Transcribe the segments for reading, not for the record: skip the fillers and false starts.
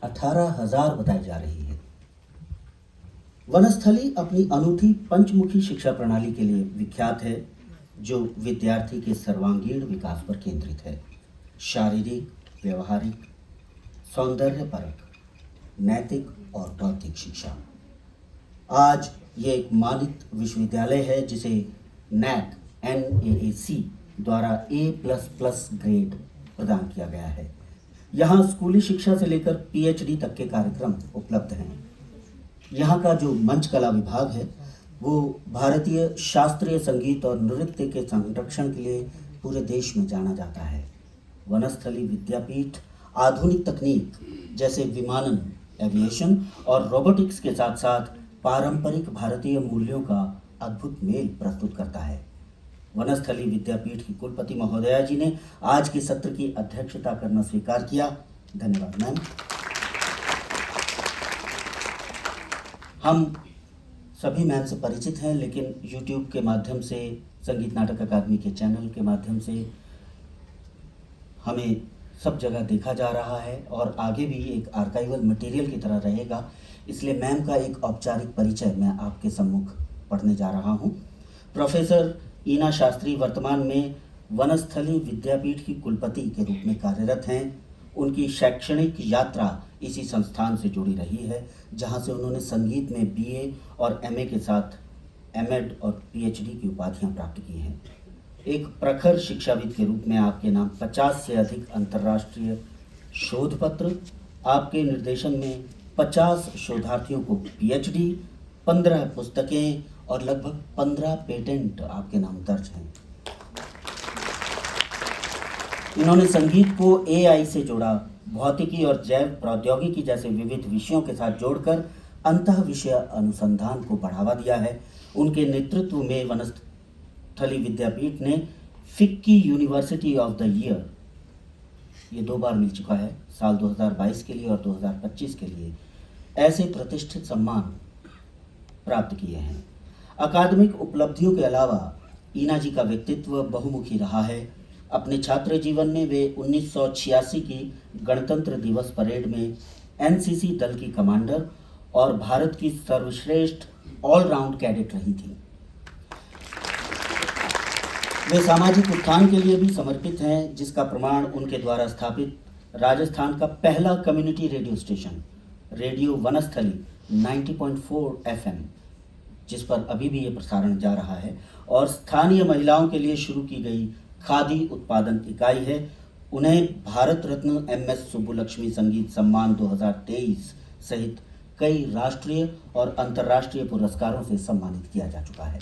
18,000 बताई जा रही है। वनस्थली अपनी अनूठी पंचमुखी शिक्षा प्रणाली के लिए विख्यात है, जो विद्यार्थी के सर्वांगीण विकास पर केंद्रित है। शारीरिक, व्यवहारिक, सौंदर्यपरक, नैतिक और बौद्धिक शिक्षा। आज ये एक मानित विश्वविद्यालय है जिसे NAAC द्वारा A++ ग्रेड प्रदान किया गया है। यहाँ स्कूली शिक्षा से लेकर PhD तक के कार्यक्रम उपलब्ध हैं। यहाँ का जो मंच कला विभाग है वो भारतीय शास्त्रीय संगीत और नृत्य के संरक्षण के लिए पूरे देश में जाना जाता है। वनस्थली विद्यापीठ आधुनिक तकनीक जैसे विमानन, एविएशन और रोबोटिक्स के साथ साथ पारंपरिक भारतीय मूल्यों का अद्भुत मेल प्रस्तुत करता है। वनस्थली विद्यापीठ की कुलपति महोदया जी ने आज के सत्र की अध्यक्षता करना स्वीकार किया। धन्यवाद मैम। हम सभी मैम से परिचित हैं, लेकिन YouTube के माध्यम से, संगीत नाटक अकादमी के चैनल के माध्यम से हमें सब जगह देखा जा रहा है और आगे भी एक आर्काइवल मटेरियल की तरह रहेगा। इसलिए मैम का एक औपचारिक परिचय मैं आपके सम्मुख पढ़ने जा रहा हूँ। प्रोफेसर ईना शास्त्री वर्तमान में वनस्थली विद्यापीठ की कुलपति के रूप में कार्यरत हैं। उनकी शैक्षणिक यात्रा इसी संस्थान से जुड़ी रही है, जहां से उन्होंने संगीत में BA और MA के साथ MEd और PhD की उपाधियां प्राप्त की हैं। एक प्रखर शिक्षाविद के रूप में आपके नाम 50 से अधिक अंतर्राष्ट्रीय शोध पत्र, आपके निर्देशन में 50 शोधार्थियों को PhD, 15 पुस्तकें और लगभग 15 पेटेंट आपके नाम दर्ज हैं। इन्होंने संगीत को AI से जोड़ा, भौतिकी और जैव प्रौद्योगिकी जैसे विविध विषयों के साथ जोड़कर अंतः विषय अनुसंधान को बढ़ावा दिया है। उनके नेतृत्व में वनस्थली विद्यापीठ ने FICCI university of the year, ये 2 बार मिल चुका है, साल 2022 के लिए और 2025 के लिए, ऐसे प्रतिष्ठित सम्मान प्राप्त किए हैं। अकादमिक उपलब्धियों के अलावा ईना जी का व्यक्तित्व बहुमुखी रहा है। अपने छात्र जीवन में वे 1986 की गणतंत्र दिवस परेड में NCC दल की कमांडर और भारत की सर्वश्रेष्ठ ऑलराउंड कैडेट रही थी। वे सामाजिक उत्थान के लिए भी समर्पित हैं, जिसका प्रमाण उनके द्वारा स्थापित राजस्थान का पहला community radio station radio Vanasthali 90.4 FM, जिस पर अभी भी ये प्रसारण जा रहा है, और स्थानीय महिलाओं के लिए शुरू की गई खादी उत्पादन इकाई है। उन्हें भारत रत्न MS सुब्बुलक्ष्मी संगीत सम्मान 2023 सहित कई राष्ट्रीय और अंतर्राष्ट्रीय पुरस्कारों से सम्मानित किया जा चुका है।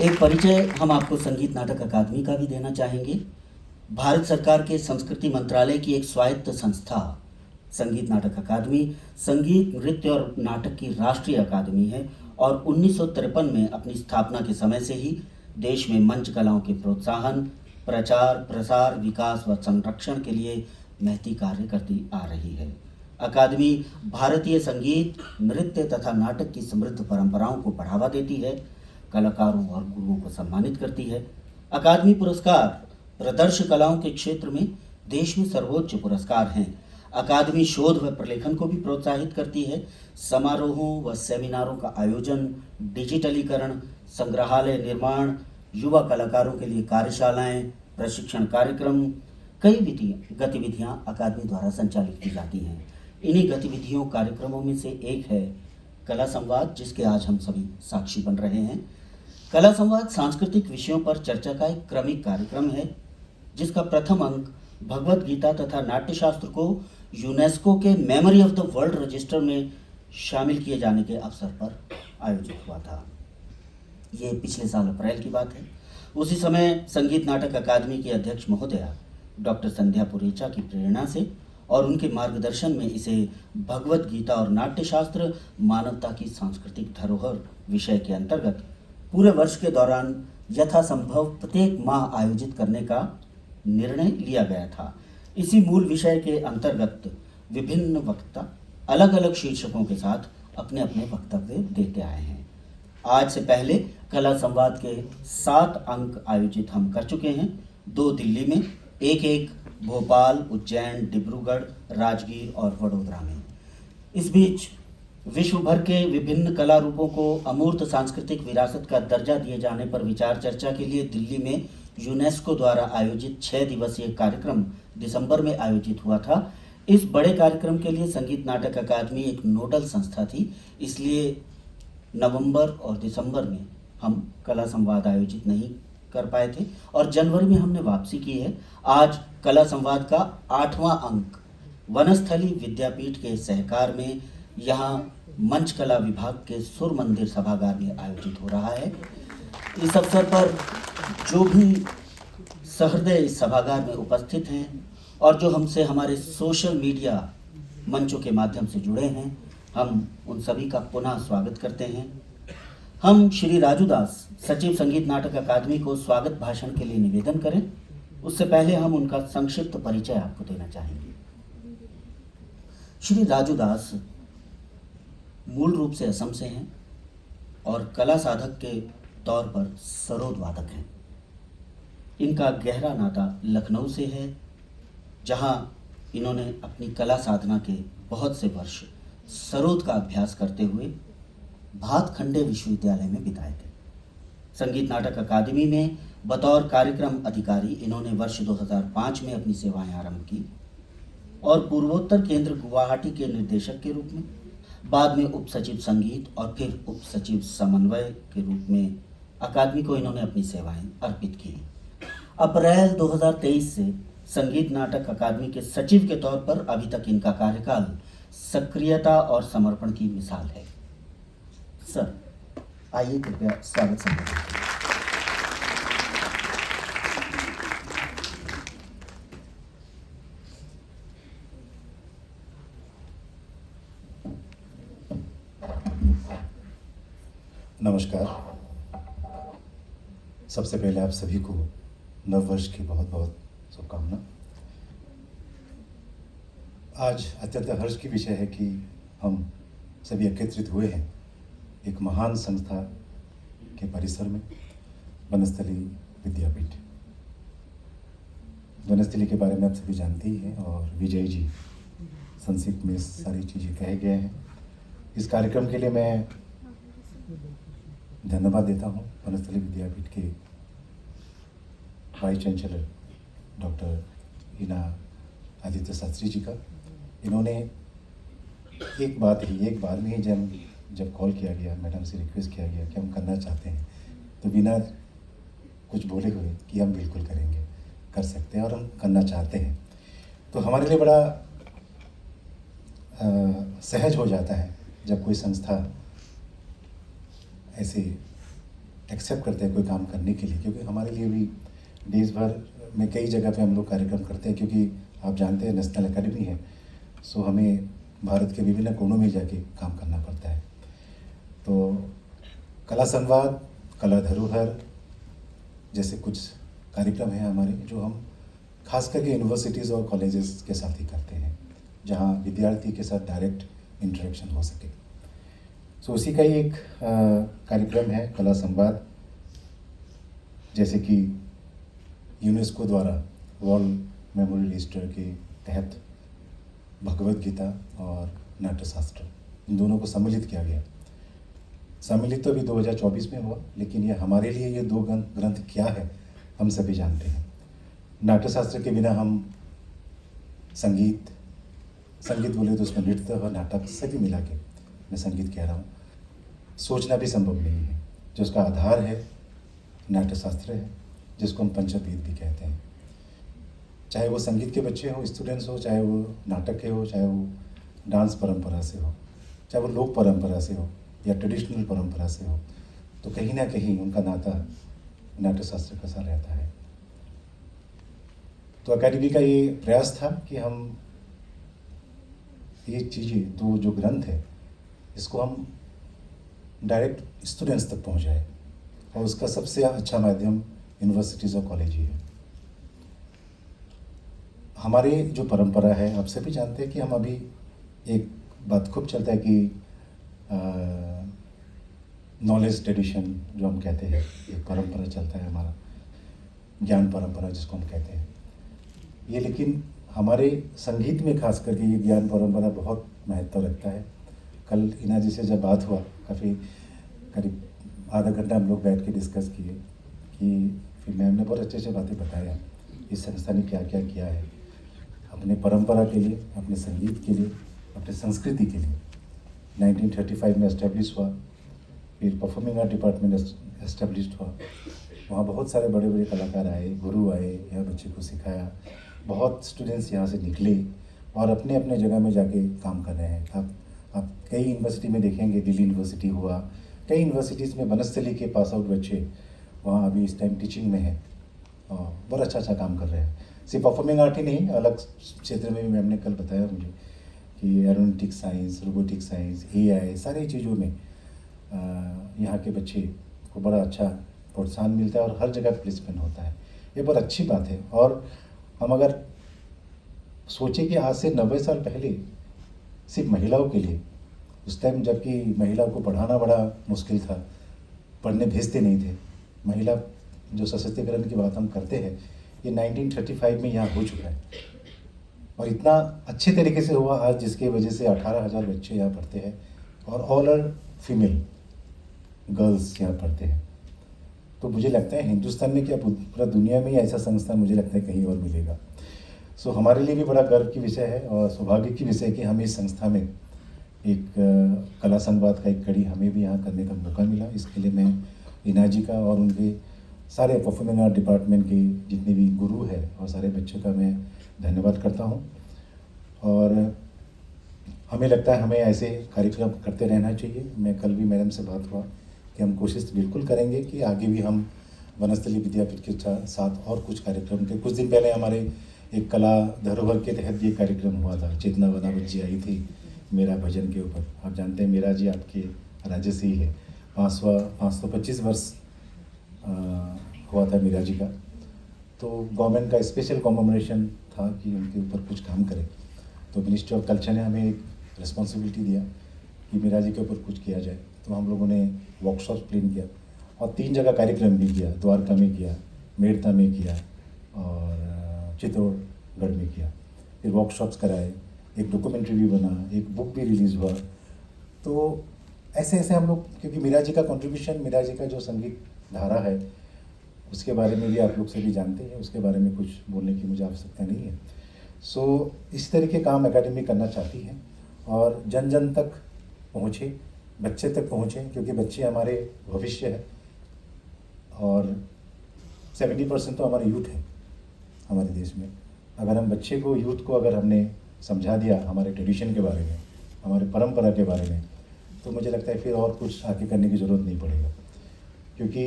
एक परिचय हम आपको संगीत नाटक अकादमी का भी देना चाहेंगे। भारत सरकार के संस्कृति मंत्रालय की एक स्वायत्त संस्था संगीत नाटक अकादमी संगीत, नृत्य और नाटक की राष्ट्रीय अकादमी है और 1953 में अपनी स्थापना के समय से ही देश में मंच कलाओं के प्रोत्साहन, प्रचार, प्रसार, विकास व संरक्षण के लिए महती कार्य करती आ रही है। अकादमी भारतीय संगीत, नृत्य तथा नाटक की समृद्ध परंपराओं को बढ़ावा देती है, कलाकारों और गुरुओं को सम्मानित करती है। अकादमी पुरस्कार प्रदर्श कलाओं के क्षेत्र में देश में सर्वोच्च पुरस्कार हैं। अकादमी शोध व प्रलेखन को भी प्रोत्साहित करती है। समारोहों व सेमिनारों का आयोजन, डिजिटलीकरण, संग्रहालय निर्माण, युवा कलाकारों के लिए कार्यशालाएं, प्रशिक्षण कार्यक्रम, कई गतिविधियां अकादमी द्वारा संचालित की जाती हैं। इन्हीं गतिविधियों कार्यक्रमों में से एक है कला संवाद, जिसके आज हम सभी साक्षी बन रहे हैं। कला संवाद सांस्कृतिक विषयों पर चर्चा का एक क्रमिक कार्यक्रम है, जिसका प्रथम अंक भगवत गीता तथा नाट्यशास्त्र को यूनेस्को के memory of the world register में शामिल किए जाने के अवसर पर आयोजित हुआ था। ये पिछले साल अप्रैल की बात है। उसी समय संगीत नाटक अकादमी की अध्यक्ष महोदया डॉक्टर संध्या पुरेचा की प्रेरणा से और उनके मार्गदर्शन में इसे भगवत गीता और नाट्यशास्त्र मानवता की सांस्कृतिक धरोहर विषय के अंतर्गत पूरे वर्ष के दौरान यथासंभव प्रत्येक माह आयोजित करने का निर्णय लिया गया था। इसी मूल विषय के अंतर्गत विभिन्न वक्ता अलग अलग शीर्षकों के साथ अपने अपने वक्तव्य देते आए हैं। आज से पहले कला संवाद के 7 अंक आयोजित हम कर चुके हैं, 2 दिल्ली में, एक भोपाल, उज्जैन, डिब्रूगढ़, राजगीर और वडोदरा में। इस बीच विश्व भर के विभिन्न कला रूपों को अमूर्त सांस्कृतिक विरासत का दर्जा दिए जाने पर विचार चर्चा के लिए दिल्ली में यूनेस्को द्वारा आयोजित 6 दिवसीय कार्यक्रम दिसंबर में आयोजित हुआ था। इस बड़े कार्यक्रम के लिए संगीत नाटक अकादमी एक नोडल संस्था थी, इसलिए नवंबर और दिसंबर में हम कला संवाद आयोजित नहीं कर पाए थे और जनवरी में हमने वापसी की है। आज कला संवाद का 8वां अंक वनस्थली विद्यापीठ के सहकार में यहाँ मंच कला विभाग के सुर मंदिर सभागार में आयोजित हो रहा है। इस अवसर पर जो भी सहृदय इस सभागार में उपस्थित हैं और जो हमसे हमारे सोशल मीडिया मंचों के माध्यम से जुड़े हैं, हम उन सभी का पुनः स्वागत करते हैं। हम श्री राजू दास, सचिव संगीत नाटक अकादमी को स्वागत भाषण के लिए निवेदन करें। उससे पहले हम उनका संक्षिप्त परिचय आपको देना चाहेंगे। श्री राजू दास मूल रूप से असम से हैं और कला साधक के तौर पर सरोद वादक हैं। इनका गहरा नाता लखनऊ से है, जहां इन्होंने अपनी कला साधना के बहुत से वर्ष सरोद का अभ्यास करते हुए भातखंडे विश्वविद्यालय में बिताए थे। संगीत नाटक अकादमी में बतौर कार्यक्रम अधिकारी इन्होंने वर्ष 2005 में अपनी सेवाएं आरंभ की और पूर्वोत्तर केंद्र गुवाहाटी के निर्देशक के रूप में, बाद में उप सचिव संगीत और फिर उप सचिव समन्वय के रूप में अकादमी को इन्होंने अपनी सेवाएं अर्पित की। अप्रैल 2023 से संगीत नाटक अकादमी के सचिव के तौर पर अभी तक इनका कार्यकाल सक्रियता और समर्पण की मिसाल है। सर, आइए कृपया स्वागत संबोधित करें। नमस्कार। सबसे पहले आप सभी को नव वर्ष की बहुत बहुत शुभकामना। आज अत्यंत हर्ष की विषय है कि हम सभी एकत्रित हुए हैं एक महान संस्था के परिसर में, वनस्थली विद्यापीठ। वनस्थली के बारे में आप सभी जानते ही हैं और विजय जी संक्षिप्त में सारी चीज़ें कहे गए हैं। इस कार्यक्रम के लिए मैं धन्यवाद देता हूँ वनस्थली विद्यापीठ के वाइस चांसलर डॉक्टर ईना आदित्य शास्त्री जी का। इन्होंने एक बार में ही जब कॉल किया गया, मैडम से रिक्वेस्ट किया गया कि हम करना चाहते हैं, तो बिना कुछ बोले हुए कि हम बिल्कुल करेंगे, कर सकते हैं और हम करना चाहते हैं। तो हमारे लिए बड़ा सहज हो जाता है जब कोई संस्था ऐसे एक्सेप्ट करते हैं कोई काम करने के लिए, क्योंकि हमारे लिए भी देश भर में कई जगह पे हम लोग कार्यक्रम करते हैं, क्योंकि आप जानते हैं नेशनल एकेडमी है, सो हमें भारत के विभिन्न कोनों में जाके काम करना पड़ता है। तो कला संवाद, कला धरोहर जैसे कुछ कार्यक्रम हैं हमारे, जो हम खास करके यूनिवर्सिटीज़ और कॉलेजेस के साथ ही करते हैं, जहाँ विद्यार्थी के साथ डायरेक्ट इंटरेक्शन हो सके। सो उसी का ही एक कार्यक्रम है कला संवाद, जैसे कि यूनेस्को द्वारा वर्ल्ड मेमोरियल ईस्टर के तहत भगवत गीता और नाट्यशास्त्र, इन दोनों को सम्मिलित किया गया। सम्मिलित तो अभी 2024 में हुआ, लेकिन ये हमारे लिए ये दो ग्रंथ क्या है हम सभी जानते हैं। नाट्यशास्त्र के बिना हम संगीत बोले तो उसमें नृत्य और नाटक सभी मिला के मैं संगीत कह रहा हूँ, सोचना भी संभव नहीं है। जो उसका आधार है नाट्यशास्त्र है, जिसको हम पंचवेद भी कहते हैं। चाहे वो संगीत के बच्चे हों, स्टूडेंट्स हो, चाहे वो नाटक के हो, चाहे वो डांस परंपरा से हो, चाहे वो लोक परंपरा से हो या ट्रेडिशनल परंपरा से हो, तो कहीं ना कहीं उनका नाता नाट्यशास्त्र का सा रहता है। तो अकादमी का ये प्रयास था कि हम ये चीज़ें, दो जो ग्रंथ है, इसको हम डायरेक्ट स्टूडेंट्स तक पहुंचाए, और उसका सबसे अच्छा माध्यम यूनिवर्सिटीज़ और कॉलेज ही है। हमारी जो परंपरा है, आप सभी जानते हैं कि हम अभी, एक बात खूब चलता है कि नॉलेज ट्रेडिशन जो हम कहते हैं, एक परंपरा चलता है हमारा, ज्ञान परंपरा जिसको हम कहते हैं। ये लेकिन हमारे संगीत में खास करके ये ज्ञान परंपरा बहुत महत्व रखता है। कल इना जी से जब बात हुआ, काफ़ी करीब आधा घंटा हम लोग बैठ के डिस्कस किए कि फिर मैम ने बहुत अच्छे बातें बताया इस संस्था ने क्या क्या किया है अपने परंपरा के लिए, अपने संगीत के लिए, अपने संस्कृति के लिए। 1935 में एस्टेब्लिश हुआ, फिर परफॉर्मिंग आर्ट डिपार्टमेंट एस्टेब्लिश हुआ। वहाँ बहुत सारे बड़े बड़े कलाकार आए, गुरु आए, यहाँ बच्चे को सिखाया। बहुत स्टूडेंट्स यहाँ से निकले और अपने अपने जगह में जाके काम कर रहे हैं। आप कई यूनिवर्सिटी में देखेंगे, दिल्ली यूनिवर्सिटी हुआ, कई यूनिवर्सिटीज़ में बनस्थली के पास आउट बच्चे वहाँ अभी इस टाइम टीचिंग में हैं और बहुत अच्छा काम कर रहे हैं। सिर्फ परफॉर्मिंग आर्ट ही नहीं, अलग क्षेत्र में भी मैम ने कल बताया मुझे कि aeronautic science, robotic science, AI, सारी चीज़ों में यहाँ के बच्चे को बड़ा अच्छा प्रोत्साहन मिलता है और हर जगह प्लेसमेंट होता है। ये बहुत अच्छी बात है। और हम अगर सोचें कि आज से 90 साल पहले सिर्फ महिलाओं के लिए, उस टाइम जबकि महिलाओं को पढ़ाना बड़ा मुश्किल था, पढ़ने भेजते नहीं थे। महिला जो सशक्तिकरण की बात हम करते हैं, ये 1935 में यहाँ हो चुका है और इतना अच्छे तरीके से हुआ आज, जिसके वजह से 18,000 बच्चे यहाँ पढ़ते हैं और ऑल आर फीमेल गर्ल्स यहाँ पढ़ते हैं। तो मुझे लगता है हिंदुस्तान में क्या पूरा दुनिया में ही ऐसा संस्थान मुझे लगता है कहीं और मिलेगा। सो हमारे लिए भी बड़ा गर्व की विषय है और सौभाग्य की विषय है कि हमें इस संस्था में एक कला संवाद का एक कड़ी हमें भी यहाँ करने का मौका मिला। इसके लिए मैं इना जी का और उनके सारे परफॉर्मिंग आर्ट डिपार्टमेंट के जितने भी गुरु हैं और सारे बच्चों का मैं धन्यवाद करता हूँ। और हमें लगता है हमें ऐसे कार्यक्रम करते रहना चाहिए। मैं कल भी मैडम से बात हुआ कि हम कोशिश बिल्कुल करेंगे कि आगे भी हम वनस्थली विद्यापीठ के साथ और कुछ कार्यक्रम के, कुछ दिन पहले हमारे एक कला धरोहर के तहत ये कार्यक्रम हुआ था। चेतना वनावत जी आई थी मेरा भजन के ऊपर। आप जानते हैं मेरा जी आपके राज्य से ही है। 525 वर्ष हुआ था मीरा जी का। तो गवर्नमेंट का स्पेशल कॉम्मेमोरेशन था कि उनके ऊपर कुछ काम करें। तो मिनिस्ट्री ऑफ कल्चर ने हमें एक रिस्पॉन्सिबिलिटी दिया कि मीरा जी के ऊपर कुछ किया जाए। तो हम लोगों ने वर्कशॉप प्लान किया और 3 जगह कार्यक्रम भी किया। द्वारका में किया, मेड़ता में किया और चित्तौड़गढ़ में किया। फिर वर्कशॉप्स कराए, एक डॉक्यूमेंट्री भी बना, एक बुक भी रिलीज़ हुआ। तो ऐसे ऐसे हम लोग, क्योंकि मीरा जी का कंट्रीब्यूशन, मीरा जी का जो संगीत धारा है उसके बारे में भी आप लोग सभी जानते हैं, उसके बारे में कुछ बोलने की मुझे आवश्यकता नहीं है। सो इस तरह के काम एकेडमी करना चाहती है और जन जन तक पहुँचे, बच्चे तक पहुँचे, क्योंकि बच्चे हमारे भविष्य है और 70% तो हमारे यूथ है हमारे देश में। अगर हम बच्चे को, यूथ को अगर हमने समझा दिया हमारे ट्रेडिशन के बारे में, हमारे परंपरा के बारे में, तो मुझे लगता है फिर और कुछ आगे करने की ज़रूरत नहीं पड़ेगा। क्योंकि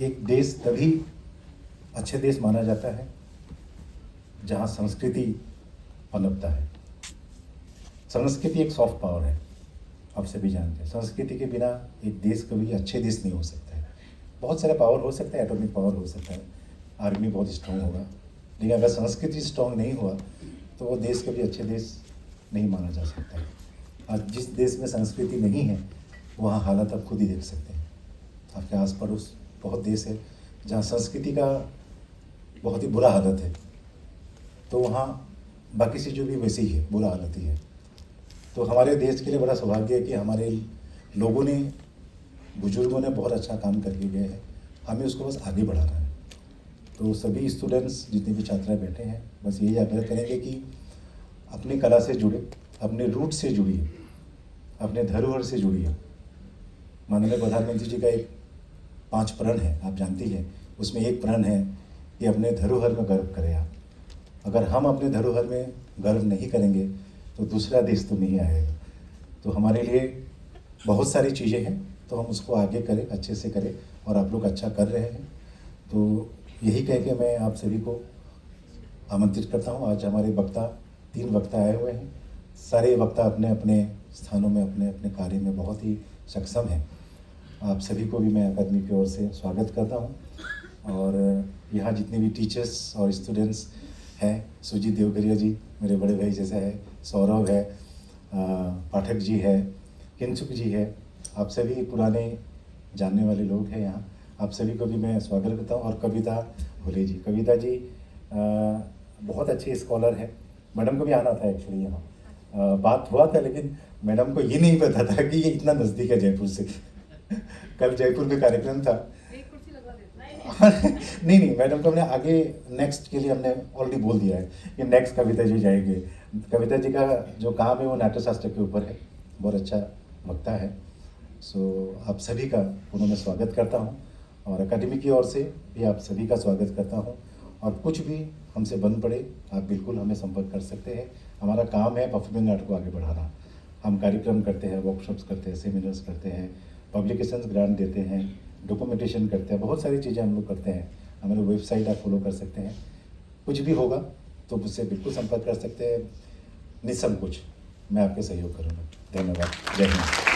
एक देश तभी अच्छे देश माना जाता है जहाँ संस्कृति पनपता है। संस्कृति एक सॉफ्ट पावर है, आप सभी जानते हैं। संस्कृति के बिना एक देश कभी अच्छे देश नहीं हो सकता है। बहुत सारे पावर हो सकता है, एटॉमिक पावर हो सकता है, आर्मी बहुत स्ट्रॉन्ग होगा, लेकिन अगर संस्कृति स्ट्रॉन्ग नहीं हुआ तो वो देश कभी अच्छे देश नहीं माना जा सकता है। आज जिस देश में संस्कृति नहीं है वहाँ हालत आप खुद ही देख सकते हैं। आपके आस पड़ोस बहुत देश है जहाँ संस्कृति का बहुत ही बुरा हालत है, तो वहाँ बाकी से जो भी वैसे ही है, बुरा हालत ही है। तो हमारे देश के लिए बड़ा सौभाग्य है कि हमारे लोगों ने, बुजुर्गों ने बहुत अच्छा काम करके गए हैं। हमें उसको बस आगे बढ़ाना है। तो सभी स्टूडेंट्स, जितने भी छात्राएं बैठे हैं, बस यही आग्रह करेंगे कि अपनी कला से जुड़े, अपने रूट से जुड़िए, अपने धरोहर से जुड़िए। माननीय प्रधानमंत्री जी का एक 5 प्रण है, आप जानती हैं। उसमें एक प्रण है कि अपने धरोहर में गर्व करें आप। अगर हम अपने धरोहर में गर्व नहीं करेंगे तो दूसरा देश तो नहीं आएगा। तो हमारे लिए बहुत सारी चीज़ें हैं, तो हम उसको आगे करें, अच्छे से करें, और आप लोग अच्छा कर रहे हैं। तो यही कह के मैं आप सभी को आमंत्रित करता हूँ। आज हमारे वक्ता, 3 वक्ता आए हुए हैं। सारे वक्ता अपने अपने स्थानों में, अपने अपने कार्य में बहुत ही सक्षम हैं। आप सभी को भी मैं अकादमी की ओर से स्वागत करता हूँ। और यहाँ जितने भी टीचर्स और स्टूडेंट्स हैं, सुजीत देवगरिया जी मेरे बड़े भाई जैसे है, सौरभ है, पाठक जी है, किंचुक जी है, आप सभी पुराने जानने वाले लोग हैं यहाँ। आप सभी को भी मैं स्वागत करता हूँ। और कविता भोले जी, कविता जी बहुत अच्छे स्कॉलर हैं। मैडम को भी आना था एक्चुअली यहाँ, बात हुआ था, लेकिन मैडम को ये नहीं पता था कि ये इतना नज़दीक है जयपुर से। कल जयपुर में कार्यक्रम था। एक कुर्सी लगवा देते नहीं, मैडम को हमने आगे नेक्स्ट के लिए हमने ऑलरेडी बोल दिया है कि नेक्स्ट कविता जी जाएंगे। कविता जी का जो काम है वो नाट्यशास्त्र के ऊपर है, बहुत अच्छा वक्ता है। सो आप सभी का पुनः मैं स्वागत करता हूँ और अकेडमी की ओर से भी आप सभी का स्वागत करता हूँ। और कुछ भी हमसे बन पड़े आप बिल्कुल हमें संपर्क कर सकते हैं। हमारा काम है परफॉर्मिंग आर्ट को आगे बढ़ाना। हम कार्यक्रम करते हैं, वर्कशॉप्स करते हैं, सेमिनार्स करते हैं, पब्लिकेशंस ग्रांट देते हैं, डॉक्यूमेंटेशन करते हैं, बहुत सारी चीज़ें हम लोग करते हैं। हमारे वेबसाइट आप फॉलो कर सकते हैं। कुछ भी होगा तो मुझसे बिल्कुल संपर्क कर सकते हैं, निसंकोच मैं आपके सहयोग करूँगा। धन्यवाद। जय हिंद।